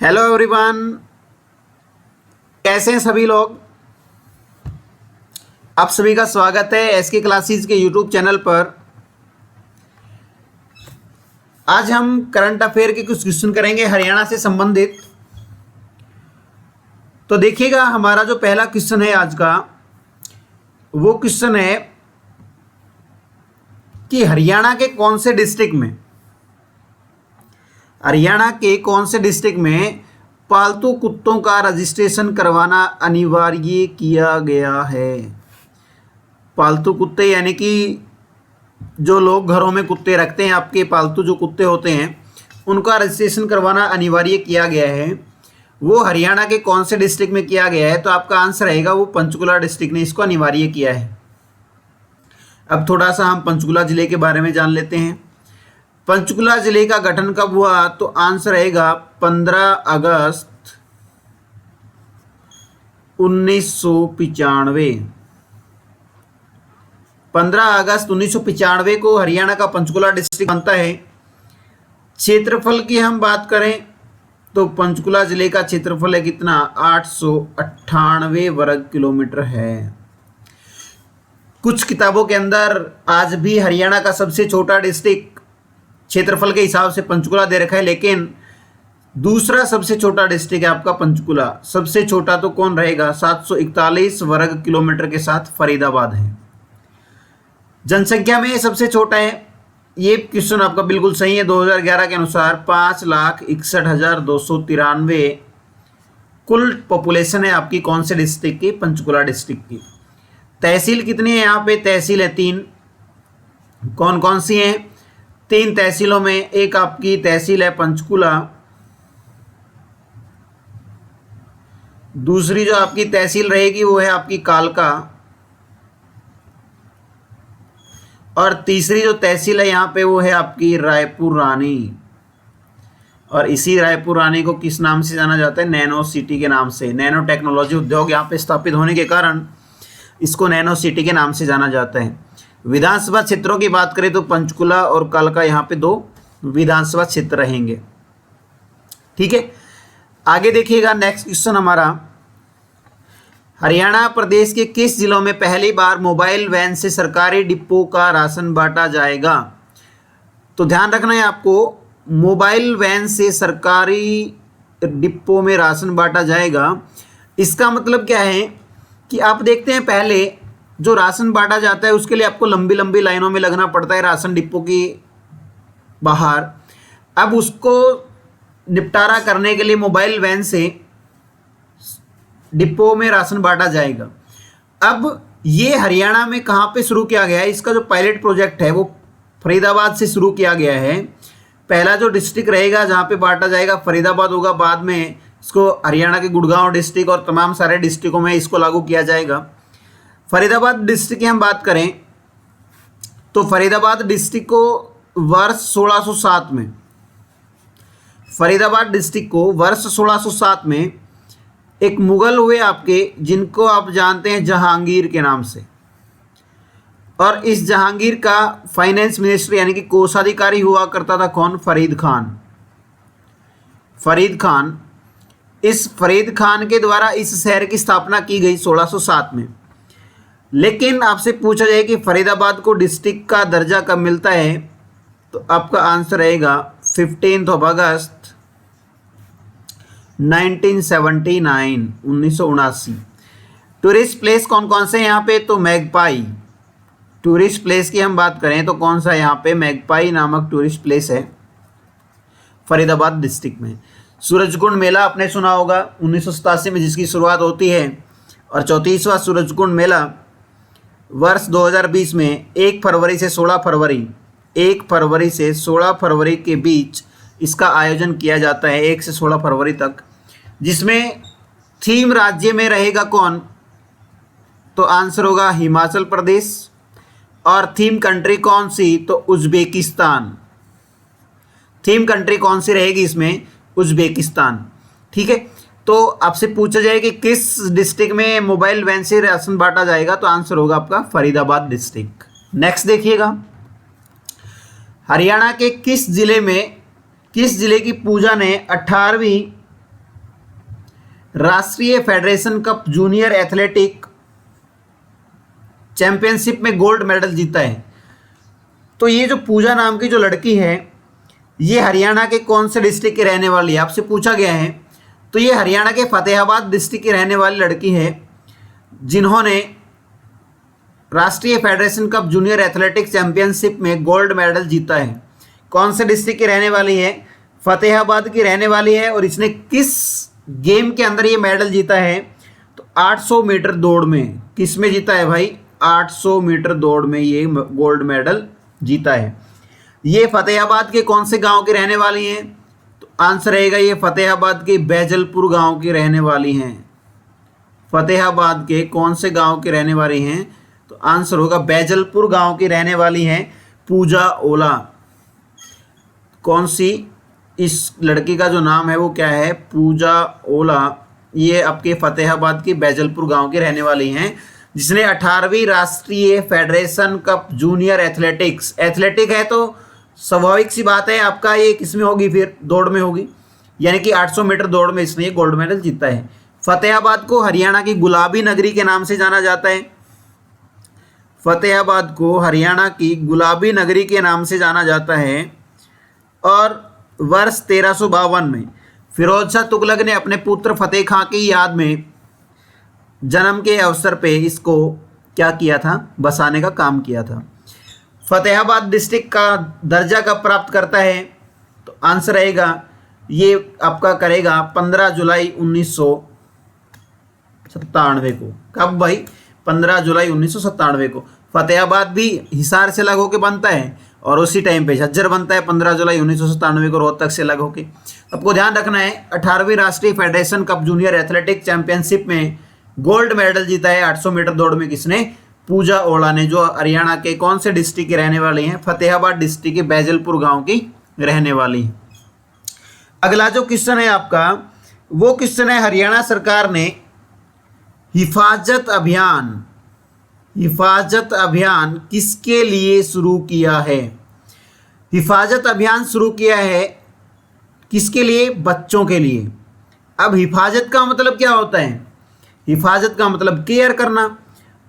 Hello everyone, कैसे हैं सभी लोग। आप सभी का स्वागत है एसके क्लासेस के यूट्यूब चैनल पर। आज हम करंट अफेयर के कुछ क्वेश्चन करेंगे हरियाणा से संबंधित। तो देखिएगा, हमारा जो पहला क्वेश्चन है आज का, वो क्वेश्चन है कि हरियाणा के कौन से डिस्ट्रिक्ट में पालतू कुत्तों का रजिस्ट्रेशन करवाना अनिवार्य किया गया है। पालतू कुत्ते यानी कि जो लोग घरों में कुत्ते रखते हैं, आपके पालतू जो कुत्ते होते हैं, उनका रजिस्ट्रेशन करवाना अनिवार्य किया गया है। वो हरियाणा के कौन से डिस्ट्रिक्ट में किया गया है? तो आपका आंसर रहेगा वो पंचकुला डिस्ट्रिक्ट ने इसको अनिवार्य किया है। अब थोड़ा सा हम पंचकुला जिले के बारे में जान लेते हैं। पंचकुला जिले का गठन कब हुआ? तो आंसर रहेगा 15 अगस्त 1995। 15 अगस्त 1995 को हरियाणा का पंचकुला डिस्ट्रिक्ट बनता है। क्षेत्रफल की हम बात करें तो पंचकुला जिले का क्षेत्रफल है कितना? 898 वर्ग किलोमीटर है। कुछ किताबों के अंदर आज भी हरियाणा का सबसे छोटा डिस्ट्रिक्ट क्षेत्रफल के हिसाब से पंचकुला दे रखा है, लेकिन दूसरा सबसे छोटा डिस्ट्रिक्ट है आपका पंचकुला। सबसे छोटा तो कौन रहेगा? 741 वर्ग किलोमीटर के साथ फरीदाबाद है। जनसंख्या में सबसे छोटा है। ये क्वेश्चन आपका बिल्कुल सही है। 2011 के अनुसार 5,61,293 कुल पॉपुलेशन है आपकी कौन से डिस्ट्रिक्ट की? पंचकुला डिस्ट्रिक्ट की। तहसील कितनी है यहाँ पे? तहसील है 3। कौन कौन सी हैं? 3 तहसीलों में एक आपकी तहसील है पंचकुला, दूसरी जो आपकी तहसील रहेगी वो है आपकी कालका, और तीसरी जो तहसील है यहाँ पे वो है आपकी रायपुर रानी। और इसी रायपुर रानी को किस नाम से जाना जाता है? नैनो सिटी के नाम से। नैनो टेक्नोलॉजी उद्योग यहाँ पे स्थापित होने के कारण इसको नैनो सिटी के नाम से जाना जाता है। विधानसभा क्षेत्रों की बात करें तो पंचकुला और कालका यहाँ पे 2 विधानसभा क्षेत्र रहेंगे। ठीक है, आगे देखिएगा। नेक्स्ट क्वेश्चन हमारा, हरियाणा प्रदेश के किस जिलों में पहली बार मोबाइल वैन से सरकारी डिपो का राशन बांटा जाएगा? तो ध्यान रखना है आपको, मोबाइल वैन से सरकारी डिपो में राशन बांटा जाएगा। इसका मतलब क्या है कि आप देखते हैं पहले जो राशन बांटा जाता है उसके लिए आपको लंबी लंबी लाइनों में लगना पड़ता है राशन डिपो की बाहर। अब उसको निपटारा करने के लिए मोबाइल वैन से डिपो में राशन बांटा जाएगा। अब ये हरियाणा में कहाँ पे शुरू किया गया है? इसका जो पायलट प्रोजेक्ट है वो फरीदाबाद से शुरू किया गया है। पहला जो डिस्ट्रिक्ट रहेगा जहाँ पे बांटा जाएगा फरीदाबाद होगा, बाद में इसको हरियाणा के गुड़गांव डिस्ट्रिक्ट और तमाम सारे डिस्ट्रिक्टों में इसको लागू किया जाएगा। फरीदाबाद डिस्ट्रिक्ट की हम बात करें तो फरीदाबाद डिस्ट्रिक्ट को वर्ष 1607 में, फरीदाबाद डिस्ट्रिक्ट को वर्ष 1607 में एक मुगल हुए आपके, जिनको आप जानते हैं जहांगीर के नाम से। और इस जहांगीर का फाइनेंस मिनिस्टर यानी कि कोषाधिकारी हुआ करता था कौन? फरीद खान। फरीद खान, इस फरीद खान के द्वारा इस शहर की स्थापना की गई 1607 में। लेकिन आपसे पूछा जाए कि फरीदाबाद को डिस्ट्रिक्ट का दर्जा कब मिलता है? तो आपका आंसर रहेगा 15 अगस्त 1979, 1979। टूरिस्ट प्लेस कौन कौन से हैं यहाँ पे? तो मैगपाई। टूरिस्ट प्लेस की हम बात करें तो कौन सा यहाँ पे? मैगपाई नामक टूरिस्ट प्लेस है फरीदाबाद डिस्ट्रिक्ट में। सूरजकुंड मेला आपने सुना होगा 1987 में जिसकी शुरुआत होती है, और 34वां सूरजकुंड मेला वर्ष 2020 में 1 फरवरी से 16 फरवरी के बीच इसका आयोजन किया जाता है, 1 से 16 फरवरी तक, जिसमें थीम राज्य में रहेगा कौन? तो आंसर होगा हिमाचल प्रदेश। और थीम कंट्री कौन सी? तो उज्बेकिस्तान। थीम कंट्री कौन सी रहेगी इसमें? उज्बेकिस्तान। ठीक है, तो आपसे पूछा जाए कि किस डिस्ट्रिक्ट में मोबाइल वैन से राशन बांटा जाएगा, तो आंसर होगा आपका फरीदाबाद डिस्ट्रिक्ट। नेक्स्ट देखिएगा, हरियाणा के किस जिले की पूजा ने 18वीं राष्ट्रीय federation cup junior athletic championship में गोल्ड मेडल जीता है। तो ये जो पूजा नाम की जो लड़की है, ये हरियाणा के कौन से डिस्ट्रिक्ट की रहने वाली है, आपसे पूछा गया है। तो ये हरियाणा के फतेहाबाद डिस्ट्रिक्ट की रहने वाली लड़की है, जिन्होंने राष्ट्रीय federation cup junior athletics championship में गोल्ड मेडल जीता है। कौन से डिस्ट्रिक्ट की रहने वाली है? फतेहाबाद की रहने वाली है। और इसने किस गेम के अंदर ये मेडल जीता है? तो 800 मीटर दौड़ में। किस में जीता है भाई? 800 मीटर दौड़ में ये गोल्ड मेडल जीता है। ये फतेहाबाद के कौन से गांव की रहने वाली हैं? तो आंसर रहेगा ये फतेहाबाद के बैजलपुर गांव की रहने वाली हैं। फतेहाबाद के कौन से गांव की रहने वाली हैं? तो आंसर होगा बैजलपुर गांव की रहने वाली हैं पूजा ओला। कौन सी? इस लड़की का जो नाम है वो क्या है? पूजा ओला। ये आपके फतेहाबाद की बैजलपुर गांव की रहने वाली हैं, जिसने 18वीं राष्ट्रीय federation cup junior athletics, athletic है तो स्वाभाविक सी बात है आपका ये किस में होगी? फिर दौड़ में होगी, यानी कि 800 मीटर दौड़ में इसने ये गोल्ड मेडल जीता है। फतेहाबाद को हरियाणा की गुलाबी नगरी के नाम से जाना जाता है। फतेहाबाद को हरियाणा की गुलाबी नगरी के नाम से जाना जाता है। और वर्ष 1352 में फिरोज शाह तुगलक ने अपने पुत्र फतेह खां की याद में जन्म के अवसर पे इसको क्या किया था? बसाने का काम किया था। फतेहाबाद डिस्ट्रिक्ट का दर्जा कब प्राप्त करता है? तो आंसर रहेगा ये आपका करेगा 15 जुलाई 1997 को। कब भाई? 15 जुलाई 1997 को। फतेहाबाद भी हिसार से अलग होकर बनता है और उसी टाइम पे झज्जर बनता है 15 जुलाई 1997 को रोहतक से अलग होकर। आपको ध्यान रखना है 18वीं राष्ट्रीय federation cup junior athletic championship में गोल्ड मेडल जीता है 800 मीटर दौड़ में। किसने? पूजा ओला ने, जो हरियाणा के कौन से डिस्ट्रिक्ट के रहने वाली हैं? फतेहाबाद डिस्ट्रिक्ट के बैजलपुर गांव की रहने वाली हैं। अगला जो क्वेश्चन है आपका, वो क्वेश्चन है हरियाणा सरकार ने हिफाजत अभियान किसके लिए शुरू किया है? हिफाजत अभियान शुरू किया है किसके लिए? बच्चों के लिए। अब हिफाजत का मतलब क्या होता है? हिफाजत का मतलब केयर करना,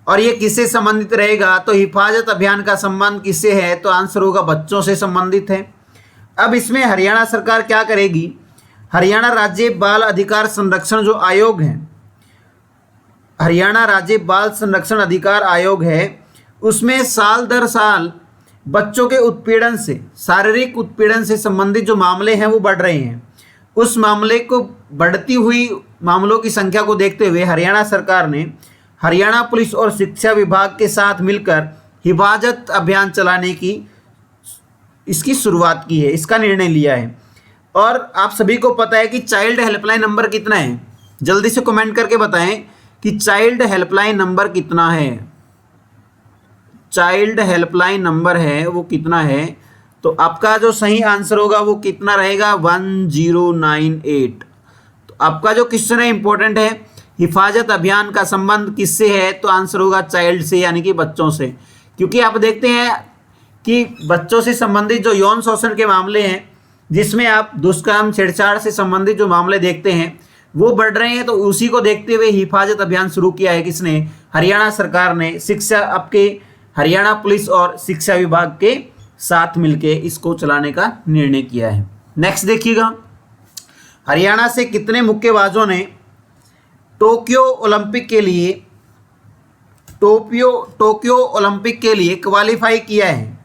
और ये किससे संबंधित रहेगा? तो हिफाजत अभियान का संबंध किससे है? तो आंसर होगा बच्चों से संबंधित है। अब इसमें हरियाणा सरकार क्या करेगी? हरियाणा राज्य बाल अधिकार संरक्षण जो आयोग है, हरियाणा राज्य बाल संरक्षण अधिकार आयोग है, उसमें साल दर साल बच्चों के उत्पीड़न से, शारीरिक उत्पीड़न से संबंधित जो मामले हैं वो बढ़ रहे हैं। उस मामले को बढ़ती हुई मामलों की संख्या को देखते हुए हरियाणा सरकार ने हरियाणा पुलिस और शिक्षा विभाग के साथ मिलकर हिफाजत अभियान चलाने की इसकी शुरुआत की है, इसका निर्णय लिया है। और आप सभी को पता है कि चाइल्ड हेल्पलाइन नंबर कितना है? जल्दी से कमेंट करके बताएं कि चाइल्ड हेल्पलाइन नंबर कितना है। चाइल्ड हेल्पलाइन नंबर है वो कितना है? तो आपका जो सही आंसर होगा वो कितना रहेगा? 1098। तो आपका जो क्वेश्चन है इंपॉर्टेंट है, हिफाजत अभियान का संबंध किससे है? तो आंसर होगा चाइल्ड से, यानी कि बच्चों से। क्योंकि आप देखते हैं कि बच्चों से संबंधित जो यौन शोषण के मामले हैं, जिसमें आप दुष्कर्म छेड़छाड़ से संबंधित जो मामले देखते हैं वो बढ़ रहे हैं, तो उसी को देखते हुए हिफाजत अभियान शुरू किया है। किसने? हरियाणा सरकार ने, शिक्षा आपके हरियाणा पुलिस और शिक्षा विभाग के साथ मिलके इसको चलाने का निर्णय किया है। नेक्स्ट देखिएगा, हरियाणा से कितने मुक्केबाजों ने टोक्यो ओलंपिक के लिए क्वालिफाई किया है?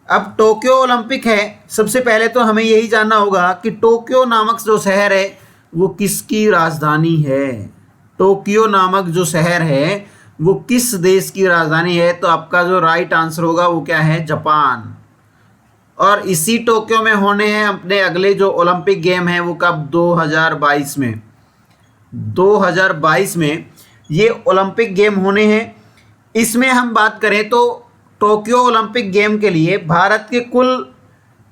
अब टोक्यो ओलंपिक है, सबसे पहले तो हमें यही जानना होगा कि टोक्यो नामक जो शहर है वो किसकी राजधानी है? टोक्यो नामक जो शहर है वो किस देश की राजधानी है? तो आपका जो राइट आंसर होगा वो क्या है? जापान। और इसी टोक्यो में होने हैं अपने अगले जो ओलंपिक गेम है वो कब? 2022 में। 2022 में ये ओलंपिक गेम होने हैं। इसमें हम बात करें तो टोक्यो ओलंपिक गेम के लिए भारत के कुल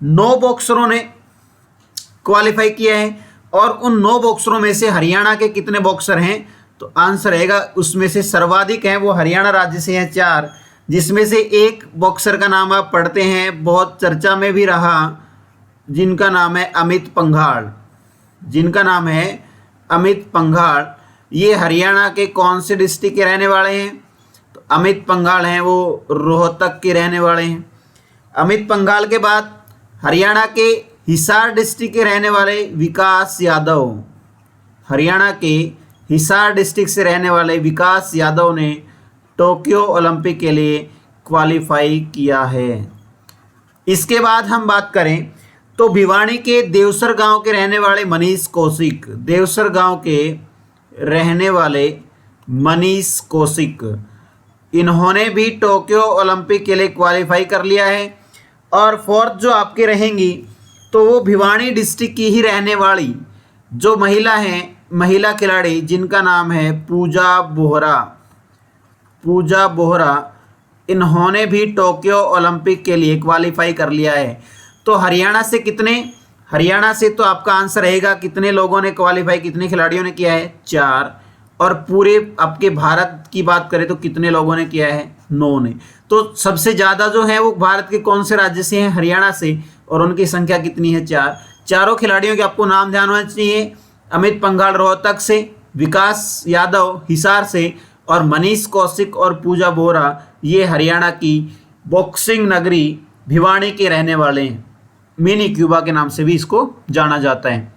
9 बॉक्सरों ने क्वालिफाई किया है। और उन 9 बॉक्सरों में से हरियाणा के कितने बॉक्सर हैं? तो आंसर रहेगा उसमें से सर्वाधिक हैं वो हरियाणा राज्य से हैं 4, जिसमें से एक बॉक्सर का नाम आप पढ़ते हैं, बहुत चर्चा में भी रहा, जिनका नाम है अमित पंघाल। जिनका नाम है अमित पंघाल, ये हरियाणा के कौन से डिस्ट्रिक्ट के रहने वाले हैं? तो अमित पंघाल हैं वो रोहतक के रहने वाले हैं। अमित पंघाल के बाद हरियाणा के हिसार डिस्ट्रिक्ट के रहने वाले विकास यादव, हरियाणा के हिसार डिस्ट्रिक्ट से रहने वाले विकास यादव ने टोक्यो ओलंपिक के लिए क्वालिफाई किया है। इसके बाद हम बात करें तो भिवानी के देवसर गांव के रहने वाले मनीष कौशिक, देवसर गांव के रहने वाले मनीष कौशिक, इन्होंने भी टोक्यो ओलंपिक के लिए क्वालिफाई कर लिया है। और फोर्थ जो आपके रहेंगी तो वो भिवानी डिस्ट्रिक्ट की ही रहने वाली जो महिला हैं, महिला खिलाड़ी जिनका नाम है पूजा बोहरा, पूजा बोहरा, इन्होंने भी टोक्यो ओलंपिक के लिए क्वालिफाई कर लिया है। तो हरियाणा से कितने? हरियाणा से तो आपका आंसर रहेगा कितने लोगों ने क्वालिफाई, कितने खिलाड़ियों ने किया है? 4। और पूरे आपके भारत की बात करें तो कितने लोगों ने किया है? 9 ने। तो सबसे ज़्यादा जो है वो भारत के कौन से राज्य से हैं? हरियाणा से। और उनकी संख्या कितनी है? 4। चारों खिलाड़ियों के आपको नाम ध्यान होना चाहिए। अमित पंघाल रोहतक से, विकास यादव हिसार से, और मनीष कौशिक और पूजा बोहरा ये हरियाणा की बॉक्सिंग नगरी भिवानी के रहने वाले हैं। मिनी क्यूबा के नाम से भी इसको जाना जाता है।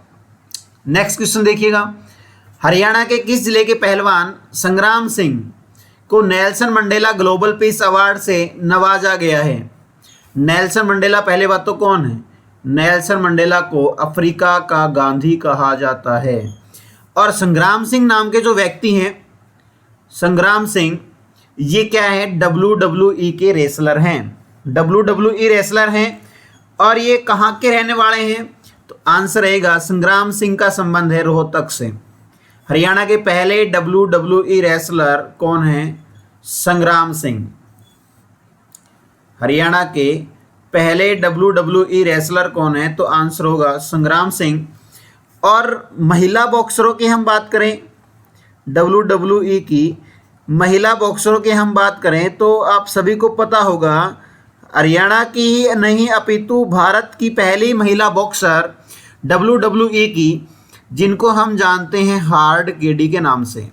नेक्स्ट क्वेश्चन देखिएगा, हरियाणा के किस जिले के पहलवान संग्राम सिंह को Nelson Mandela global peace award से नवाजा गया है? नेल्सन मंडेला पहले बात तो कौन है? नेल्सन मंडेला को अफ्रीका का गांधी कहा जाता है। और संग्राम सिंह नाम के जो व्यक्ति हैं, संग्राम सिंह, ये क्या है? WWE के रेसलर हैं, WWE रेसलर हैं। और ये कहाँ के रहने वाले हैं? तो आंसर रहेगा संग्राम सिंह का संबंध है रोहतक से। हरियाणा के पहले WWE रेसलर कौन हैं? संग्राम सिंह। हरियाणा के पहले WWE रेसलर कौन है? तो आंसर होगा संग्राम सिंह। और महिला बॉक्सरों की हम बात करें, WWE की महिला बॉक्सरों की हम बात करें तो आप सभी को पता होगा, हरियाणा की ही नहीं अपितु भारत की पहली महिला बॉक्सर WWE की, जिनको हम जानते हैं हार्ड केडी के नाम से।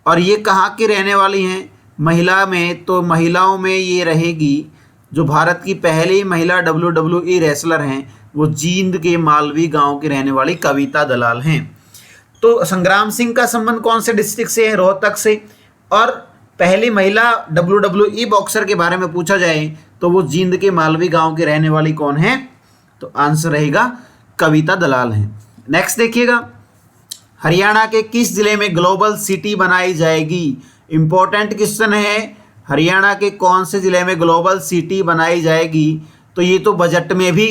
और ये कहाँ की रहने वाली हैं? महिला में तो महिलाओं में ये रहेगी, जो भारत की पहली महिला WWE रेसलर हैं वो जींद के मालवी गांव के रहने वाली कविता दलाल हैं। तो संग्राम सिंह का संबंध कौन से डिस्ट्रिक्ट से है? रोहतक से। और पहली महिला WWE बॉक्सर के बारे में पूछा जाए तो वो जींद के मालवी गांव के रहने वाली कौन है? तो आंसर रहेगा कविता दलाल हैं। नेक्स्ट देखिएगा, हरियाणा के किस जिले में ग्लोबल सिटी बनाई जाएगी? इंपॉर्टेंट क्वेश्चन है, हरियाणा के कौन से जिले में ग्लोबल सिटी बनाई जाएगी? तो ये तो बजट में भी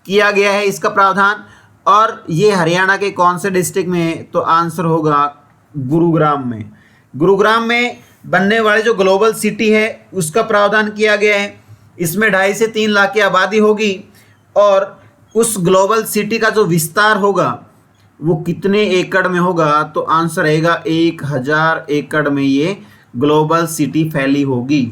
किया गया है इसका प्रावधान। और ये हरियाणा के कौन से डिस्ट्रिक्ट में है? तो आंसर होगा गुरुग्राम में। गुरुग्राम में बनने वाली जो ग्लोबल सिटी है उसका प्रावधान किया गया है। इसमें 2.5 से 3 लाख की आबादी होगी और उस ग्लोबल सिटी का जो विस्तार होगा वो कितने एकड़ में होगा? तो आंसर रहेगा 1000 एकड़ में ये ग्लोबल सिटी फैली होगी।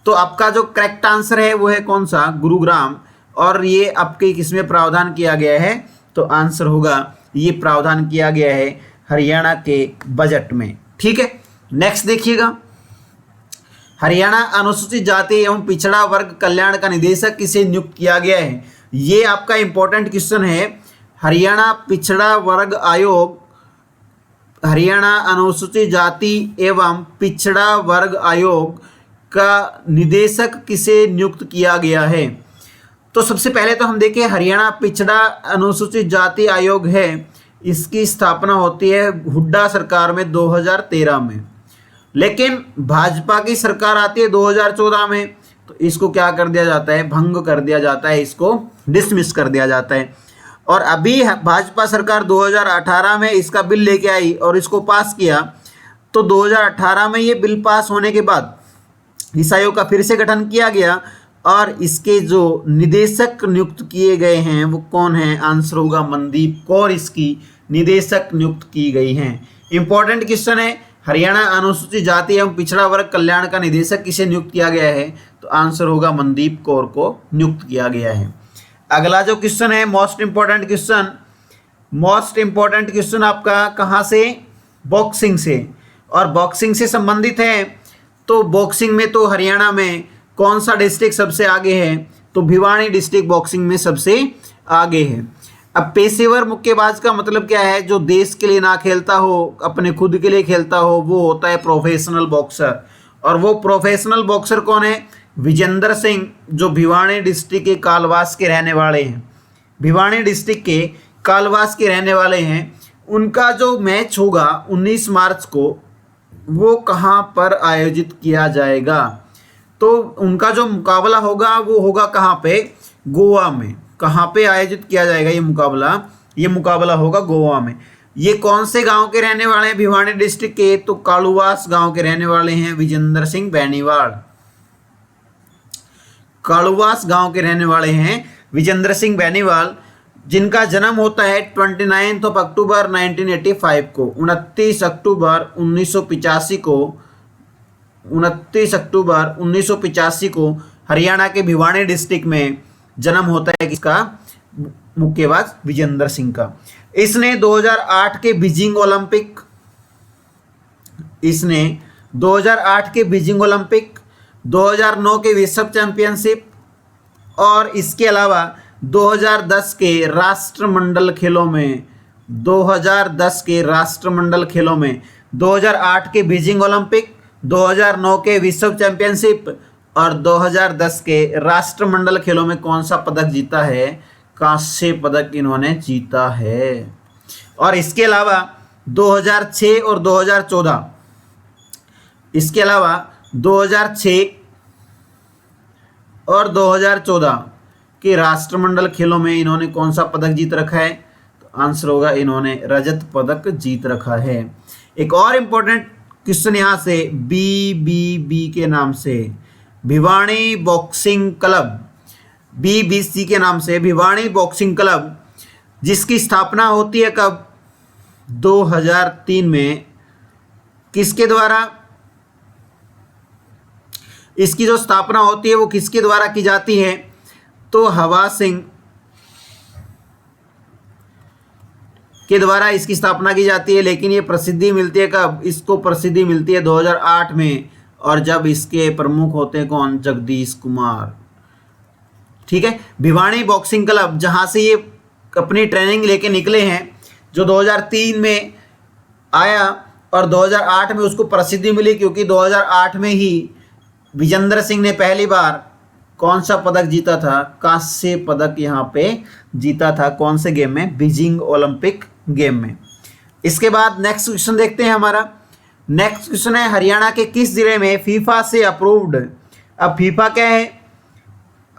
तो आपका जो करेक्ट आंसर है वो है कौन सा? गुरुग्राम। और ये आपके किसमें प्रावधान किया गया है? तो आंसर होगा ये प्रावधान किया गया है हरियाणा के बजट में। ठीक है, नेक्स्ट देखिएगा, हरियाणा अनुसूचित जाति एवं पिछड़ा वर्ग कल्याण का निदेशक किसे नियुक्त किया गया है? ये आपका इंपॉर्टेंट क्वेश्चन है। हरियाणा पिछड़ा वर्ग आयोग, हरियाणा अनुसूचित जाति एवं पिछड़ा वर्ग आयोग का निदेशक किसे नियुक्त किया गया है? तो सबसे पहले तो हम देखें, हरियाणा पिछड़ा अनुसूचित जाति आयोग है, इसकी स्थापना होती है हुड्डा सरकार में 2013 में। लेकिन भाजपा की सरकार आती है 2014 में, तो इसको क्या कर दिया जाता है? भंग कर दिया जाता है, इसको डिसमिस कर दिया जाता है। और अभी भाजपा सरकार 2018 में इसका बिल लेके आई और इसको पास किया। तो 2018 में ये बिल पास होने के बाद इस आयोग का फिर से गठन किया गया और इसके जो निदेशक नियुक्त किए गए हैं वो कौन है? आंसर होगा मनदीप कौर इसकी निदेशक नियुक्त की गई हैं। इंपॉर्टेंट क्वेश्चन है, हरियाणा अनुसूचित जाति एवं पिछड़ा वर्ग कल्याण का निदेशक किसे नियुक्त किया गया है? तो आंसर होगा मनदीप कौर को नियुक्त किया गया है। अगला जो क्वेश्चन है, most important question, most important question आपका कहाँ से, बॉक्सिंग से, और बॉक्सिंग से संबंधित है। तो बॉक्सिंग में तो हरियाणा में कौन सा डिस्ट्रिक्ट सबसे आगे है, तो भिवानी डिस्ट्रिक्ट बॉक्सिंग में सबसे आगे है। अब पेशेवर मुक्केबाज का मतलब क्या है, जो देश के लिए ना खेलता हो, अपने खुद के लिए खेलता हो, वो होता है प्रोफेशनल बॉक्सर। और वो प्रोफेशनल बॉक्सर कौन है, विजेंद्र सिंह, जो भिवानी डिस्ट्रिक्ट के कालवास के रहने वाले हैं, भिवानी डिस्ट्रिक्ट के कालवास के रहने वाले हैं। उनका जो मैच होगा 19 मार्च को, वो कहाँ पर आयोजित किया जाएगा, तो उनका जो मुकाबला होगा वो होगा कहाँ पे, गोवा में। कहाँ पे आयोजित किया जाएगा ये मुकाबला होगा गोवा में। ये कौन से गांव के रहने वाले हैं भिवानी डिस्ट्रिक्ट के, तो कालुवास गांव के रहने वाले हैं विजेंद्र सिंह बेनीवाल। कालुवास गांव के रहने वाले हैं विजेंद्र सिंह बेनीवाल, जिनका जन्म होता है 29 अक्टूबर 1985 को, 29 अक्टूबर 1985 को, 29 अक्टूबर 1985 को हरियाणा के भिवानी डिस्ट्रिक्ट में जन्म होता है किसका, मुक्केबाज विजेंद्र सिंह का। इसने 2008 के बीजिंग ओलंपिक, 2009 के विश्व चैंपियनशिप और इसके अलावा 2010 के राष्ट्रमंडल खेलों में, 2008 के बीजिंग ओलंपिक, 2009 के विश्व चैंपियनशिप और 2010 के राष्ट्रमंडल खेलों में कौन सा पदक जीता है, कांस्य पदक इन्होंने जीता है। और इसके अलावा 2006 और 2014, इसके अलावा 2006 और 2014 के राष्ट्रमंडल खेलों में इन्होंने कौन सा पदक जीत रखा है, तो आंसर होगा इन्होंने रजत पदक जीत रखा है। एक और इंपॉर्टेंट क्वेश्चन यहाँ से, BBB के नाम से, भिवानी बॉक्सिंग क्लब, BBC के नाम से भिवानी बॉक्सिंग क्लब, जिसकी स्थापना होती है कब, 2003 में। किसके द्वारा, इसकी जो स्थापना होती है वो किसके द्वारा की जाती है, तो हवा सिंह के द्वारा इसकी स्थापना की जाती है। लेकिन ये प्रसिद्धि मिलती है कब, इसको प्रसिद्धि मिलती है 2008 में, और जब इसके प्रमुख होते हैं कौन, जगदीश कुमार। ठीक है, भिवानी बॉक्सिंग क्लब जहां से ये अपनी ट्रेनिंग लेके निकले हैं, जो 2003 में आया और 2008 में उसको प्रसिद्धि मिली, क्योंकि 2008 में ही विजेंद्र सिंह ने पहली बार कौन सा पदक जीता था, कांस्य पदक यहाँ पे जीता था। कौन से गेम में, बीजिंग ओलंपिक गेम में। इसके बाद नेक्स्ट क्वेश्चन देखते हैं हमारा। नेक्स्ट क्वेश्चन है, हरियाणा के किस जिले में फीफा से अप्रूव्ड। अब फीफा क्या है,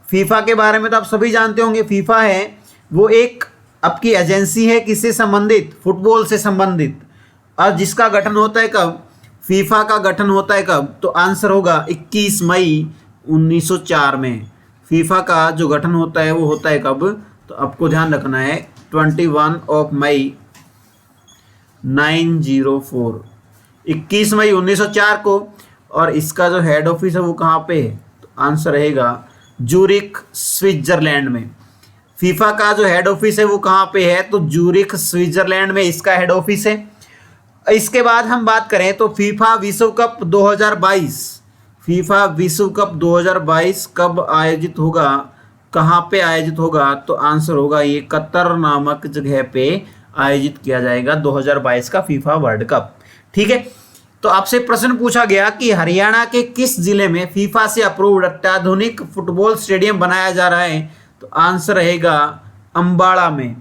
फीफा के बारे में तो आप सभी जानते होंगे। फीफा है वो एक आपकी एजेंसी है, किससे संबंधित, फुटबॉल से संबंधित, और जिसका गठन होता है कब, फीफा का गठन होता है कब, तो आंसर होगा 21 मई 1904 में। फीफा का जो गठन होता है वो होता है कब, तो आपको ध्यान रखना है 21 मई 904, 21 मई 1904 को। और इसका जो हेड ऑफिस है वो कहाँ पे है, तो आंसर रहेगा जूरिक स्विट्जरलैंड में। फीफा का जो हेड ऑफिस है वो कहाँ पे है, तो जूरिक स्विट्जरलैंड में इसका हेड ऑफिस है। इसके बाद हम बात करें तो फीफा विश्व कप 2022, फीफा विश्व कप 2022 कब आयोजित होगा, कहाँ पे आयोजित होगा, तो आंसर होगा ये कतर नामक जगह पे आयोजित किया जाएगा 2022 का फीफा वर्ल्ड कप। ठीक है, तो आपसे प्रश्न पूछा गया कि हरियाणा के किस जिले में फीफा से अप्रूव्ड अत्याधुनिक फुटबॉल स्टेडियम बनाया जा रहा है, तो आंसर रहेगा अंबाला में।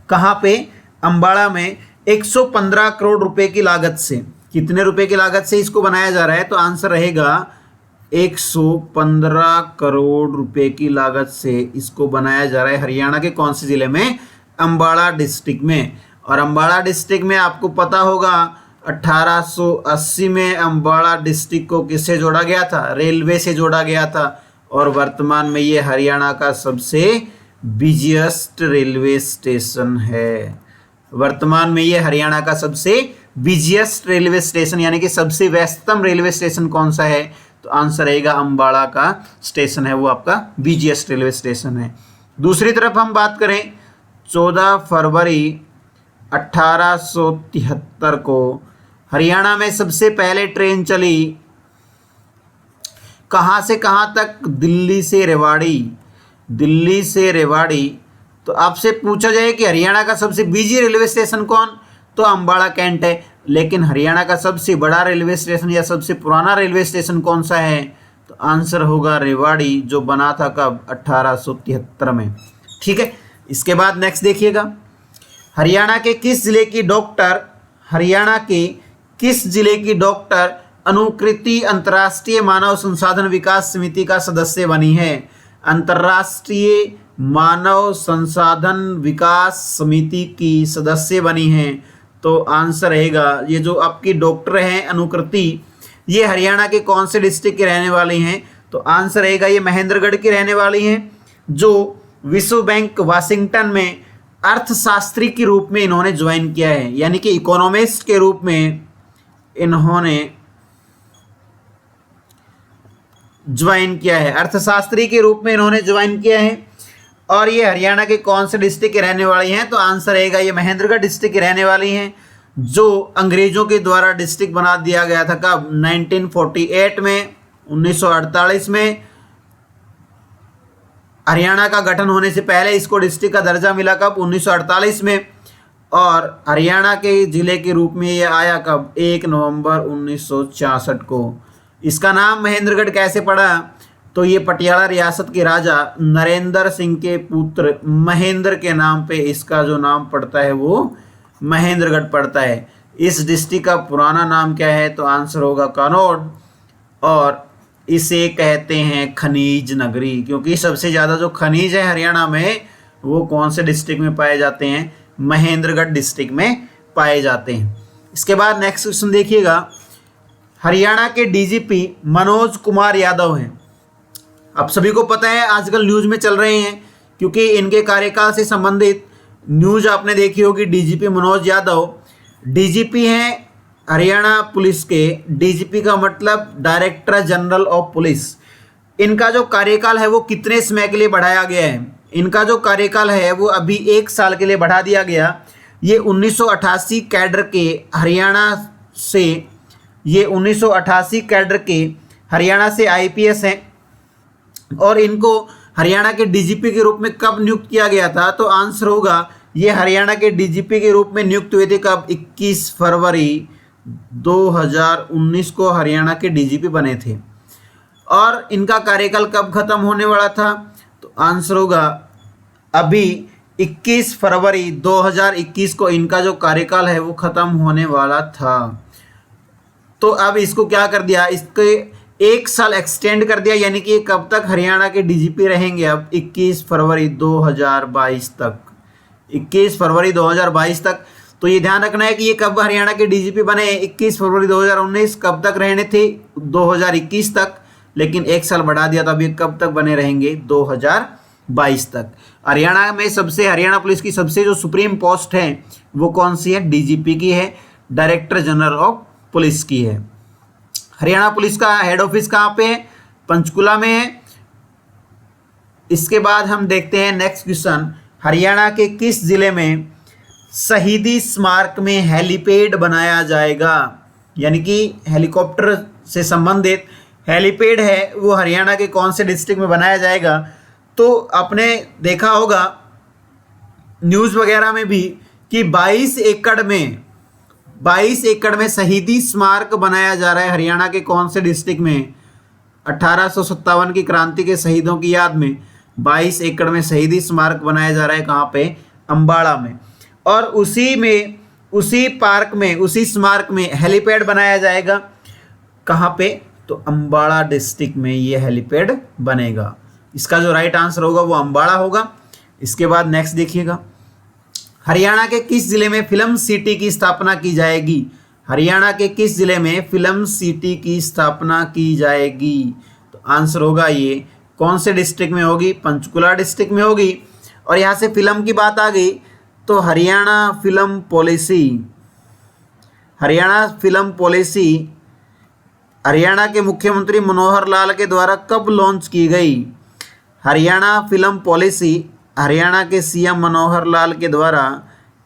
कहाँ पे, अंबाला में 115 करोड़ रुपए की लागत से। कितने रुपए की लागत से इसको बनाया जा रहा है, तो आंसर रहेगा 115 करोड़ रुपए की लागत से इसको बनाया जा रहा है। हरियाणा के कौन से जिले में, अंबाला डिस्ट्रिक्ट में। और अंबाला डिस्ट्रिक्ट में आपको पता होगा 1880 में अंबाला डिस्ट्रिक्ट को किससे जोड़ा गया था, रेलवे से जोड़ा गया था। और वर्तमान में ये हरियाणा का सबसे बिजिएस्ट रेलवे स्टेशन है। वर्तमान में ये हरियाणा का सबसे बिजिएस्ट रेलवे स्टेशन यानी कि सबसे व्यस्ततम रेलवे स्टेशन कौन सा है, तो आंसर रहेगा अंबाला का स्टेशन है, वो आपका बिजिएस्ट रेलवे स्टेशन है। दूसरी तरफ हम बात करें 14 फरवरी 1873 को हरियाणा में सबसे पहले ट्रेन चली कहाँ से कहाँ तक? दिल्ली से रेवाड़ी। दिल्ली से रेवाड़ी। तो आपसे पूछा जाए कि हरियाणा का सबसे बिजी रेलवे स्टेशन कौन, तो अम्बाड़ा कैंट है। लेकिन हरियाणा का सबसे बड़ा रेलवे स्टेशन या सबसे पुराना रेलवे स्टेशन कौन सा है? तो आंसर होगा रेवाड़ी, जो बना था कब? 1873 में। ठीक है, इसके बाद नेक्स्ट देखिएगा। हरियाणा के किस जिले की डॉक्टर अनुकृति अंतर्राष्ट्रीय मानव संसाधन विकास समिति का सदस्य बनी है? अंतर्राष्ट्रीय मानव संसाधन विकास समिति की सदस्य बनी हैं। तो आंसर रहेगा, ये जो आपकी डॉक्टर हैं अनुकृति, ये हरियाणा के कौन से डिस्ट्रिक्ट के रहने वाली हैं? तो आंसर रहेगा ये महेंद्रगढ़ की रहने वाली हैं, जो विश्व बैंक वाशिंगटन में अर्थशास्त्री के रूप में इन्होंने ज्वाइन किया है, यानी कि इकोनॉमिस्ट के रूप में इन्होंने ज्वाइन किया है, अर्थशास्त्री के रूप में इन्होंने ज्वाइन किया है। और ये हरियाणा के कौन से डिस्ट्रिक्ट के रहने वाली हैं? तो आंसर रहेगा ये महेंद्रगढ़ डिस्ट्रिक्ट की रहने वाली हैं, जो अंग्रेजों के द्वारा डिस्ट्रिक्ट बना दिया गया था कब? 1948 में, 1948 में। हरियाणा का गठन होने से पहले इसको डिस्ट्रिक्ट का दर्जा मिला कब? 1948 में। और हरियाणा के जिले के रूप में ये आया कब? 1 नवंबर 1966 को। इसका नाम महेंद्रगढ़ कैसे पड़ा? तो ये पटियाला रियासत के राजा नरेंद्र सिंह के पुत्र महेंद्र के नाम पे इसका जो नाम पड़ता है वो महेंद्रगढ़ पड़ता है। इस डिस्ट्रिक्ट का पुराना नाम क्या है? तो आंसर होगा कनौज, और इसे कहते हैं खनिज नगरी, क्योंकि सबसे ज़्यादा जो खनिज है हरियाणा में वो कौन से डिस्ट्रिक्ट में पाए जाते हैं? महेंद्रगढ़ डिस्ट्रिक्ट में पाए जाते हैं। इसके बाद नेक्स्ट क्वेश्चन देखिएगा। हरियाणा के डीजीपी मनोज कुमार यादव हैं। अब सभी को पता है, आजकल न्यूज़ में चल रहे हैं, क्योंकि इनके कार्यकाल से संबंधित न्यूज़ आपने देखी होगी। डीजीपी मनोज यादव डीजीपी हैं हरियाणा पुलिस के। डीजीपी का मतलब डायरेक्टर जनरल ऑफ पुलिस। इनका जो कार्यकाल है वो कितने समय के लिए बढ़ाया गया है? इनका जो कार्यकाल है वो अभी 1 साल के लिए बढ़ा दिया गया। ये 1988 कैडर के हरियाणा से, ये 1988 कैडर के हरियाणा से आईपीएस हैं, और इनको हरियाणा के डीजीपी के रूप में कब नियुक्त किया गया था? तो आंसर होगा ये हरियाणा के डीजीपी के रूप में नियुक्त हुए थे कब? 21 फरवरी 2019 को हरियाणा के डीजीपी बने थे। और इनका कार्यकाल कब खत्म होने वाला था? तो आंसर होगा अभी 21 फरवरी 2021 को इनका जो कार्यकाल है वो खत्म होने वाला था। तो अब इसको क्या कर दिया? इसके 1 साल एक्सटेंड कर दिया, यानी कि कब तक हरियाणा के डीजीपी रहेंगे? अब 21 फरवरी 2022 तक। 21 फरवरी 2022 तक। तो ये ध्यान रखना है कि ये कब हरियाणा के डीजीपी बने? 21 फरवरी 2019। कब तक रहने थे? 2021 तक। लेकिन 1 साल बढ़ा दिया, तो अब ये कब तक बने रहेंगे? 2022 तक। हरियाणा में हरियाणा पुलिस की सबसे जो सुप्रीम पोस्ट है वो कौन सी है? डीजीपी की है, डायरेक्टर जनरल ऑफ पुलिस की है। हरियाणा पुलिस का हेड ऑफिस कहाँ पे है? पंचकुला में है। इसके बाद हम देखते हैं नेक्स्ट क्वेश्चन। हरियाणा के किस जिले में शहीदी स्मारक में हेलीपैड बनाया जाएगा? यानी कि हेलीकॉप्टर से संबंधित हेलीपैड है वो हरियाणा के कौन से डिस्ट्रिक्ट में बनाया जाएगा? तो आपने देखा होगा न्यूज़ वगैरह में भी कि 22 एकड़ में शहीदी स्मारक बनाया जा रहा है हरियाणा के कौन से डिस्ट्रिक्ट में? 1857 की क्रांति के शहीदों की याद में 22 एकड़ में शहीदी स्मारक बनाया जा रहा है। कहाँ पे? अम्बाड़ा में। और उसी पार्क में, उसी स्मारक में हेलीपैड बनाया जाएगा। कहाँ पे? तो अम्बाड़ा डिस्ट्रिक्ट में ये हेलीपैड बनेगा। इसका जो राइट आंसर होगा वो अम्बाड़ा होगा। इसके बाद नेक्स्ट देखिएगा। हरियाणा के किस जिले में फिल्म सिटी की स्थापना की जाएगी? हरियाणा के किस जिले में फिल्म सिटी की स्थापना की जाएगी? तो आंसर होगा ये कौन से डिस्ट्रिक्ट में होगी? पंचकुला डिस्ट्रिक्ट में होगी। और यहाँ से फिल्म की बात आ गई तो हरियाणा फिल्म पॉलिसी हरियाणा के मुख्यमंत्री मनोहर लाल के द्वारा कब लॉन्च की गई? हरियाणा फिल्म पॉलिसी हरियाणा के सीएम मनोहर लाल के द्वारा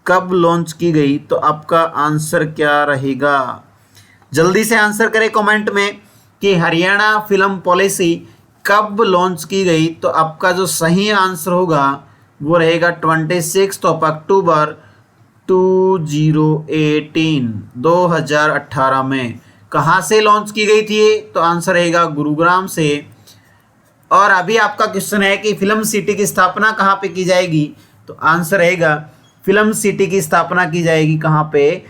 कब लॉन्च की गई? तो आपका आंसर क्या रहेगा? जल्दी से आंसर करें कमेंट में कि हरियाणा फिल्म पॉलिसी कब लॉन्च की गई। तो आपका जो सही आंसर होगा वो रहेगा 26 अक्टूबर 2018 में। कहाँ से लॉन्च की गई थी? तो आंसर रहेगा गुरुग्राम से। और अभी आपका क्वेश्चन है कि फिल्म सिटी की स्थापना कहाँ पे की जाएगी? तो आंसर रहेगा फिल्म सिटी की स्थापना की जाएगी कहाँ पे?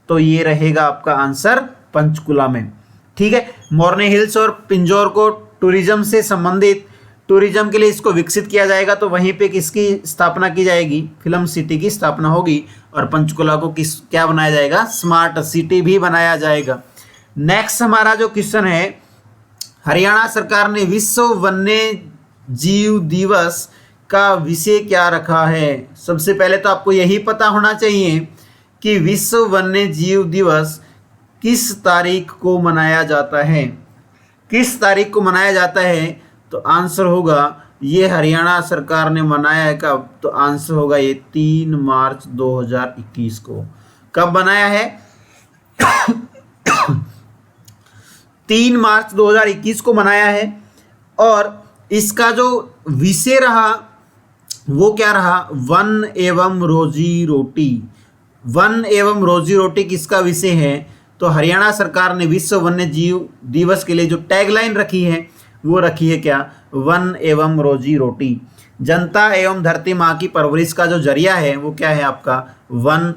तो ये रहेगा आपका आंसर पंचकुला में। ठीक है, मोरनी हिल्स और पिंजौर को टूरिज्म से संबंधित, टूरिज्म के लिए इसको विकसित किया जाएगा, तो वहीं पे किसकी स्थापना की जाएगी? फिल्म सिटी की स्थापना होगी। और पंचकुला को क्या बनाया जाएगा? स्मार्ट सिटी भी बनाया जाएगा। नेक्स्ट हमारा जो क्वेश्चन है, हरियाणा सरकार ने विश्व वन्य जीव दिवस का विषय क्या रखा है? सबसे पहले तो आपको यही पता होना चाहिए कि विश्व वन्य जीव दिवस किस तारीख को मनाया जाता है। किस तारीख को मनाया जाता है? तो आंसर होगा ये हरियाणा सरकार ने मनाया है कब? तो आंसर होगा ये 3 मार्च 2021 को। कब बनाया है? 3 मार्च 2021 को मनाया है। और इसका जो विषय रहा वो क्या रहा? वन एवं रोजी रोटी। वन एवं रोजी रोटी किसका विषय है? तो हरियाणा सरकार ने विश्व वन्य जीव दिवस के लिए जो टैगलाइन रखी है वो रखी है क्या? वन एवं रोजी रोटी। जनता एवं धरती माँ की परवरिश का जो जरिया है वो क्या है आपका? वन,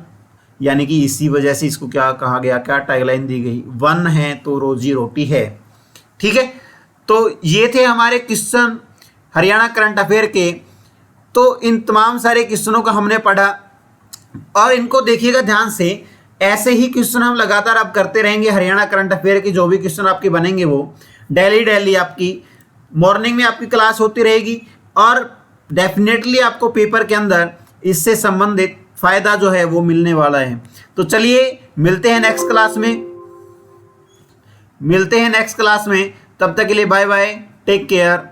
यानी कि इसी वजह से इसको क्या कहा गया, क्या टैगलाइन दी गई? वन है तो रोजी रोटी है। ठीक है, तो ये थे हमारे क्वेश्चन हरियाणा करंट अफेयर के। तो इन तमाम सारे क्वेश्चनों को हमने पढ़ा और इनको देखिएगा ध्यान से। ऐसे ही क्वेश्चन हम लगातार अब करते रहेंगे। हरियाणा करंट अफेयर के जो भी क्वेश्चन आपके बनेंगे वो डेली आपकी मॉर्निंग में आपकी क्लास होती रहेगी और डेफिनेटली आपको पेपर के अंदर इससे संबंधित फायदा जो है वो मिलने वाला है। तो चलिए मिलते हैं नेक्स्ट क्लास में। तब तक के लिए बाय बाय, टेक केयर।